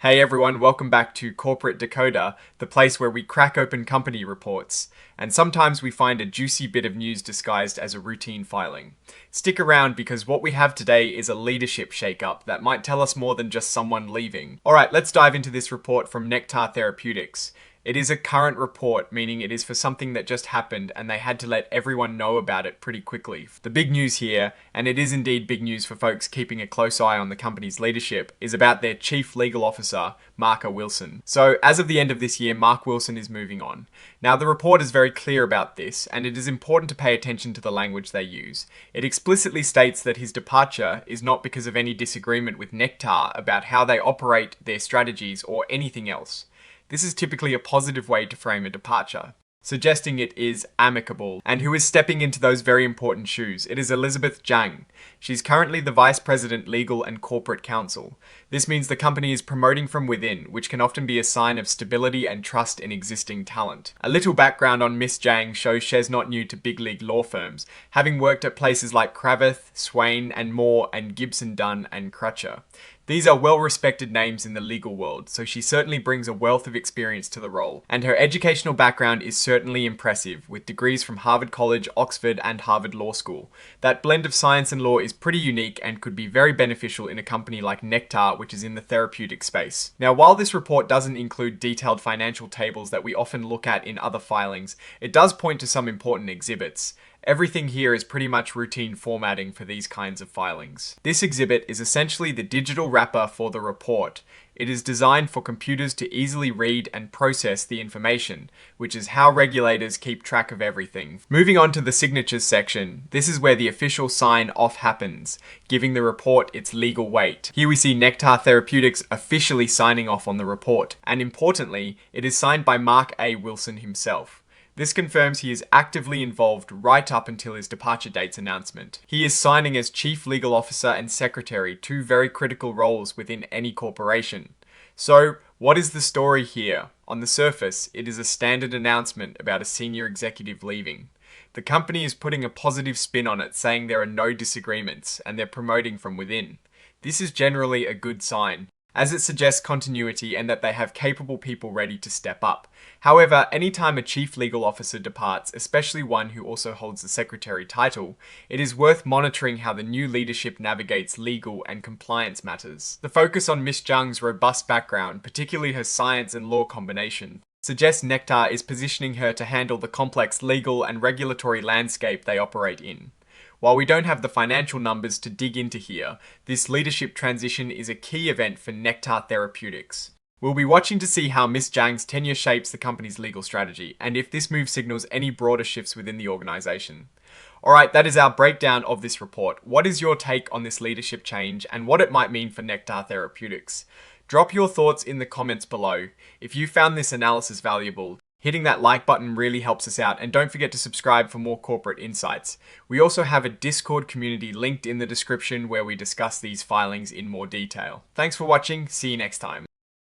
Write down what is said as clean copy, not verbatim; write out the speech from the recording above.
Hey everyone, welcome back to Corporate Decoder, the place where we crack open company reports, and sometimes we find a juicy bit of news disguised as a routine filing. Stick around because what we have today is a leadership shakeup that might tell us more than just someone leaving. Alright, let's dive into this report from Nektar Therapeutics. It is a current report, meaning it is for something that just happened and they had to let everyone know about it pretty quickly. The big news here, and it is indeed big news for folks keeping a close eye on the company's leadership, is about their Chief Legal Officer, Mark Wilson. So as of the end of this year, Mark Wilson is moving on. Now the report is very clear about this, and it is important to pay attention to the language they use. It explicitly states that his departure is not because of any disagreement with Nektar about how they operate their strategies or anything else. This is typically a positive way to frame a departure, suggesting it is amicable. And who is stepping into those very important shoes? It is Elizabeth Zhang. She's currently the Vice President Legal and Corporate Counsel. This means the company is promoting from within, which can often be a sign of stability and trust in existing talent. A little background on Miss Zhang shows she's not new to big league law firms, having worked at places like Cravath, Swain and Moore and Gibson Dunn and Crutcher. These are well-respected names in the legal world, so she certainly brings a wealth of experience to the role. And her educational background is certainly impressive, with degrees from Harvard College, Oxford, and Harvard Law School. That blend of science and law is pretty unique and could be very beneficial in a company like Nektar, which is in the therapeutic space. Now, while this report doesn't include detailed financial tables that we often look at in other filings, it does point to some important exhibits. Everything here is pretty much routine formatting for these kinds of filings. This exhibit is essentially the digital wrapper for the report. It is designed for computers to easily read and process the information, which is how regulators keep track of everything. Moving on to the signatures section, this is where the official sign-off happens, giving the report its legal weight. Here we see Nektar Therapeutics officially signing off on the report, and importantly, it is signed by Mark A. Wilson himself. This confirms he is actively involved right up until his departure date's announcement. He is signing as Chief Legal Officer and Secretary, two very critical roles within any corporation. So, what is the story here? On the surface, it is a standard announcement about a senior executive leaving. The company is putting a positive spin on it, saying there are no disagreements, and they're promoting from within. This is generally a good sign, as it suggests continuity and that they have capable people ready to step up. However, anytime a chief legal officer departs, especially one who also holds the secretary title, it is worth monitoring how the new leadership navigates legal and compliance matters. The focus on Miss Zhang's robust background, particularly her science and law combination, suggests Nektar is positioning her to handle the complex legal and regulatory landscape they operate in. While we don't have the financial numbers to dig into here, this leadership transition is a key event for Nektar Therapeutics. We'll be watching to see how Miss Zhang's tenure shapes the company's legal strategy, and if this move signals any broader shifts within the organization. Alright, that is our breakdown of this report. What is your take on this leadership change and what it might mean for Nektar Therapeutics? Drop your thoughts in the comments below. If you found this analysis valuable, hitting that like button really helps us out, and don't forget to subscribe for more corporate insights. We also have a Discord community linked in the description where we discuss these filings in more detail. Thanks for watching, see you next time.